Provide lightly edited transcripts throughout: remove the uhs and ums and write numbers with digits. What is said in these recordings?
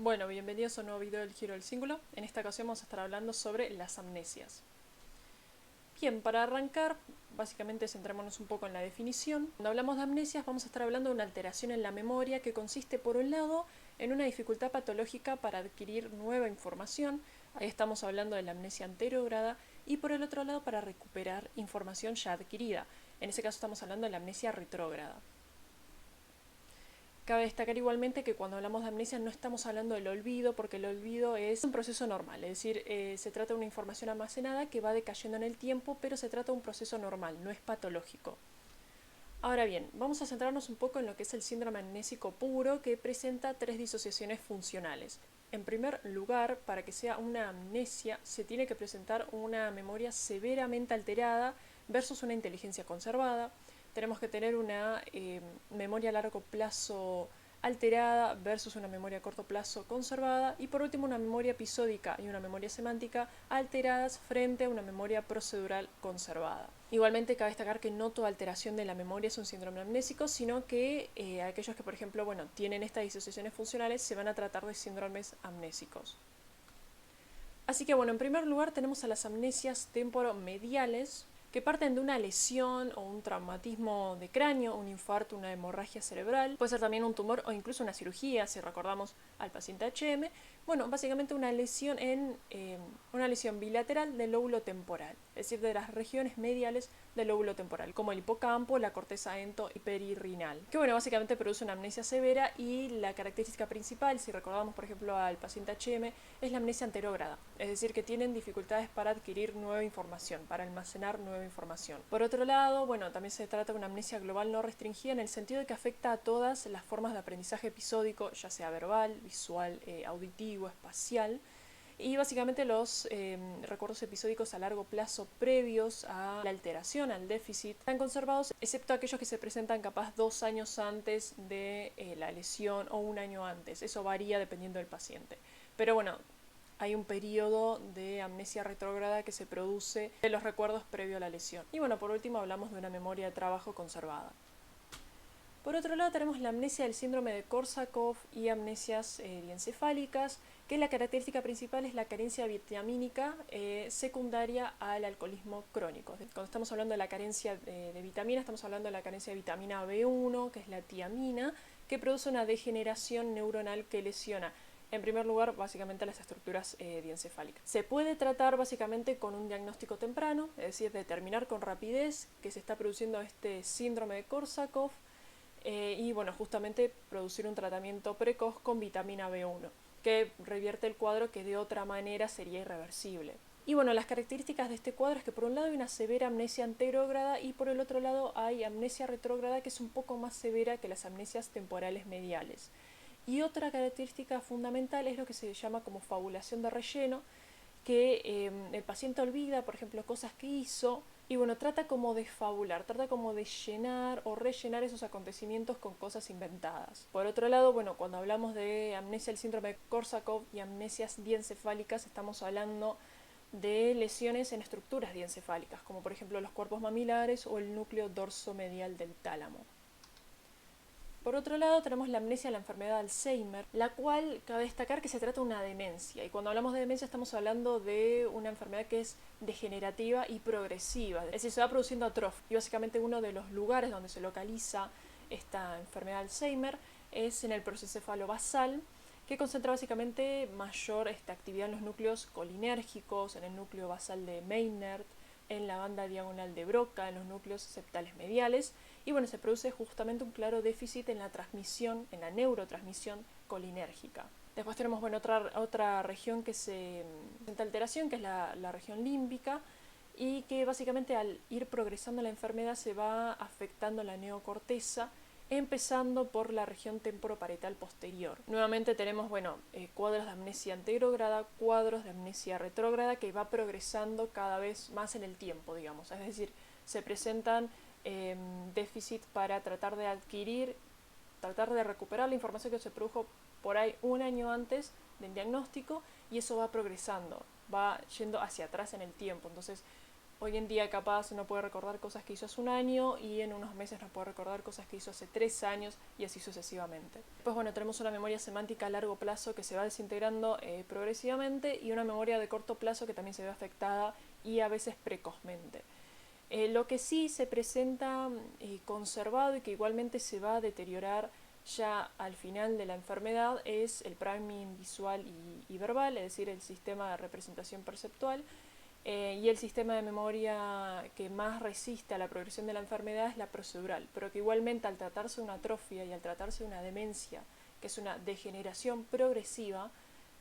Bueno, bienvenidos a un nuevo video del Giro del Cíngulo. En esta ocasión vamos a estar hablando sobre las amnesias. Bien, para arrancar, básicamente centrémonos un poco en la definición. Cuando hablamos de amnesias vamos a estar hablando de una alteración en la memoria que consiste, por un lado, en una dificultad patológica para adquirir nueva información. Ahí estamos hablando de la amnesia anterograda. Y por el otro lado, para recuperar información ya adquirida. En ese caso estamos hablando de la amnesia retrógrada. Cabe destacar igualmente que cuando hablamos de amnesia no estamos hablando del olvido, porque el olvido es un proceso normal, es decir, se trata de una información almacenada que va decayendo en el tiempo, pero se trata de un proceso normal, no es patológico. Ahora bien, vamos a centrarnos un poco en lo que es el síndrome amnésico puro, que presenta tres disociaciones funcionales. En primer lugar, para que sea una amnesia, se tiene que presentar una memoria severamente alterada versus una inteligencia conservada. Tenemos que tener una memoria a largo plazo alterada versus una memoria a corto plazo conservada, y por último una memoria episódica y una memoria semántica alteradas frente a una memoria procedural conservada. Igualmente cabe destacar que no toda alteración de la memoria es un síndrome amnésico, sino que aquellos que, por ejemplo, tienen estas disociaciones funcionales se van a tratar de síndromes amnésicos. Así que en primer lugar tenemos a las amnesias temporomediales, que parten de una lesión o un traumatismo de cráneo, un infarto, una hemorragia cerebral, puede ser también un tumor o incluso una cirugía, si recordamos al paciente HM. Básicamente una lesión una lesión bilateral del lóbulo temporal, es decir, de las regiones mediales del lóbulo temporal, como el hipocampo, la corteza ento y perirrinal, que básicamente produce una amnesia severa, y la característica principal, si recordamos por ejemplo al paciente HM, es la amnesia anterógrada, es decir, que tienen dificultades para adquirir nueva información, para almacenar nueva información. Por otro lado, también se trata de una amnesia global no restringida, en el sentido de que afecta a todas las formas de aprendizaje episódico, ya sea verbal, visual, auditivo, espacial, y básicamente los recuerdos episódicos a largo plazo previos a la alteración, al déficit, están conservados, excepto aquellos que se presentan capaz 2 años antes de la lesión o 1 año antes. Eso varía dependiendo del paciente. Pero hay un periodo de amnesia retrógrada que se produce de los recuerdos previo a la lesión. Y por último hablamos de una memoria de trabajo conservada. Por otro lado tenemos la amnesia del síndrome de Korsakoff y amnesias diencefálicas, que la característica principal es la carencia vitamínica secundaria al alcoholismo crónico. Cuando estamos hablando de la carencia de vitamina, estamos hablando de la carencia de vitamina B1, que es la tiamina, que produce una degeneración neuronal que lesiona, en primer lugar, básicamente las estructuras diencefálicas. Se puede tratar básicamente con un diagnóstico temprano, es decir, determinar con rapidez que se está produciendo este síndrome de Korsakoff, y justamente producir un tratamiento precoz con vitamina B1, que revierte el cuadro que de otra manera sería irreversible. Y las características de este cuadro es que por un lado hay una severa amnesia anterógrada, y por el otro lado hay amnesia retrógrada, que es un poco más severa que las amnesias temporales mediales. Y otra característica fundamental es lo que se llama como fabulación de relleno, que el paciente olvida, por ejemplo, cosas que hizo, y trata como de fabular, trata como de llenar o rellenar esos acontecimientos con cosas inventadas. Por otro lado, cuando hablamos de amnesia, el síndrome de Korsakoff y amnesias diencefálicas, estamos hablando de lesiones en estructuras diencefálicas, como por ejemplo los cuerpos mamilares o el núcleo dorsomedial del tálamo. Por otro lado tenemos la amnesia de la enfermedad de Alzheimer, la cual cabe destacar que se trata de una demencia, y cuando hablamos de demencia estamos hablando de una enfermedad que es degenerativa y progresiva, es decir, se va produciendo atrofia, y básicamente uno de los lugares donde se localiza esta enfermedad de Alzheimer es en el procescéfalo basal, que concentra básicamente mayor actividad en los núcleos colinérgicos, en el núcleo basal de Meynert, en la banda diagonal de Broca, en los núcleos septales mediales, y se produce justamente un claro déficit en la transmisión, en la neurotransmisión colinérgica. Después tenemos otra región que se presenta alteración, que es la región límbica, y que básicamente al ir progresando la enfermedad se va afectando la neocorteza, empezando por la región temporoparietal posterior. Nuevamente tenemos cuadros de amnesia anterógrada, cuadros de amnesia retrógrada, que va progresando cada vez más en el tiempo, digamos. Es decir, se presentan déficit para tratar de adquirir, tratar de recuperar la información que se produjo por ahí 1 año antes del diagnóstico, y eso va progresando, va yendo hacia atrás en el tiempo. Entonces Hoy en día capaz no puede recordar cosas que hizo hace un año y en unos meses no puede recordar cosas que hizo hace 3 años y así sucesivamente. Después, bueno, tenemos una memoria semántica a largo plazo que se va desintegrando progresivamente y una memoria de corto plazo que también se ve afectada y a veces precozmente. Lo que sí se presenta conservado y que igualmente se va a deteriorar ya al final de la enfermedad es el priming visual y verbal, es decir, el sistema de representación perceptual. Y el sistema de memoria que más resiste a la progresión de la enfermedad es la procedural, pero que igualmente al tratarse de una atrofia y al tratarse de una demencia, que es una degeneración progresiva,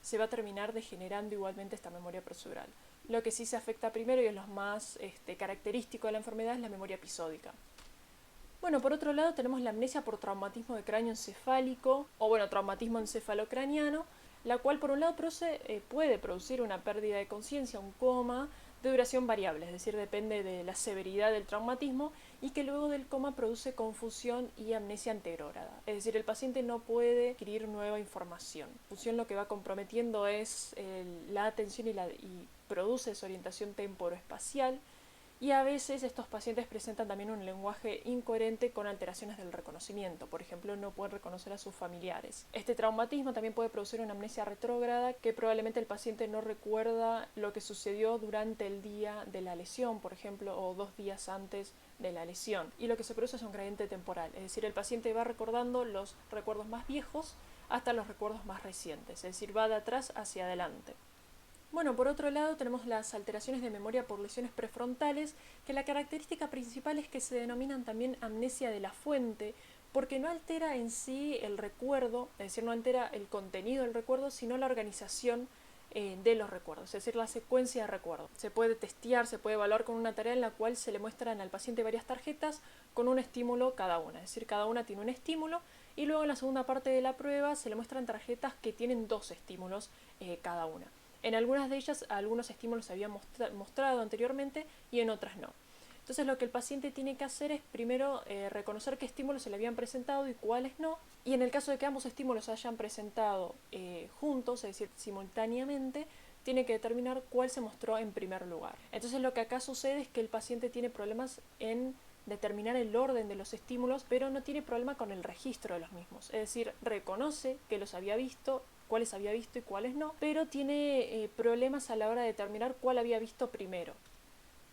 se va a terminar degenerando igualmente esta memoria procedural. Lo que sí se afecta primero y es lo más característico de la enfermedad es la memoria episódica. Bueno, por otro lado tenemos la amnesia por traumatismo de cráneo encefálico, o bueno, traumatismo encefalocraniano, la cual por un lado puede producir una pérdida de conciencia, un coma, de duración variable, es decir, depende de la severidad del traumatismo, y que luego del coma produce confusión y amnesia anterógrada. Es decir, el paciente no puede adquirir nueva información. La confusión lo que va comprometiendo es la atención y produce desorientación temporoespacial, y a veces estos pacientes presentan también un lenguaje incoherente con alteraciones del reconocimiento. Por ejemplo, no pueden reconocer a sus familiares. Este traumatismo también puede producir una amnesia retrógrada, que probablemente el paciente no recuerda lo que sucedió durante el día de la lesión, por ejemplo, o 2 días antes de la lesión. Y lo que se produce es un gradiente temporal, es decir, el paciente va recordando los recuerdos más viejos hasta los recuerdos más recientes, es decir, va de atrás hacia adelante. Bueno, por otro lado tenemos las alteraciones de memoria por lesiones prefrontales, que la característica principal es que se denominan también amnesia de la fuente, porque no altera en sí el recuerdo, es decir, no altera el contenido del recuerdo, sino la organización de los recuerdos, es decir, la secuencia de recuerdos. Se puede testear, se puede evaluar con una tarea en la cual se le muestran al paciente varias tarjetas con un estímulo cada una, es decir, cada una tiene un estímulo, y luego en la segunda parte de la prueba se le muestran tarjetas que tienen 2 estímulos cada una. En algunas de ellas algunos estímulos se habían mostrado anteriormente y en otras no. Entonces lo que el paciente tiene que hacer es primero reconocer qué estímulos se le habían presentado y cuáles no. Y en el caso de que ambos estímulos se hayan presentado juntos, es decir, simultáneamente, tiene que determinar cuál se mostró en primer lugar. Entonces lo que acá sucede es que el paciente tiene problemas en determinar el orden de los estímulos, pero no tiene problema con el registro de los mismos. Es decir, reconoce que los había visto, cuáles había visto y cuáles no, pero tiene problemas a la hora de determinar cuál había visto primero.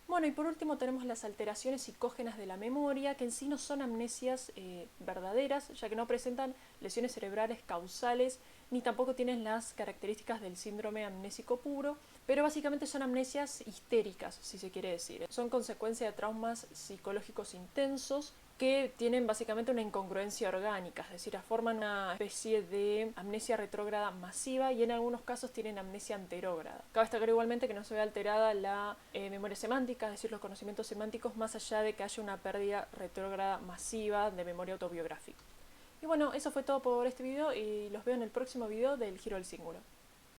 Bueno, y por último tenemos las alteraciones psicógenas de la memoria, que en sí no son amnesias verdaderas, ya que no presentan lesiones cerebrales causales, ni tampoco tienen las características del síndrome amnésico puro, pero básicamente son amnesias histéricas, si se quiere decir. Son consecuencia de traumas psicológicos intensos que tienen básicamente una incongruencia orgánica, es decir, forman una especie de amnesia retrógrada masiva y en algunos casos tienen amnesia anterógrada. Cabe destacar igualmente que no se ve alterada la memoria semántica, es decir, los conocimientos semánticos, más allá de que haya una pérdida retrógrada masiva de memoria autobiográfica. Y bueno, eso fue todo por este video y los veo en el próximo video del Giro del Cíngulo.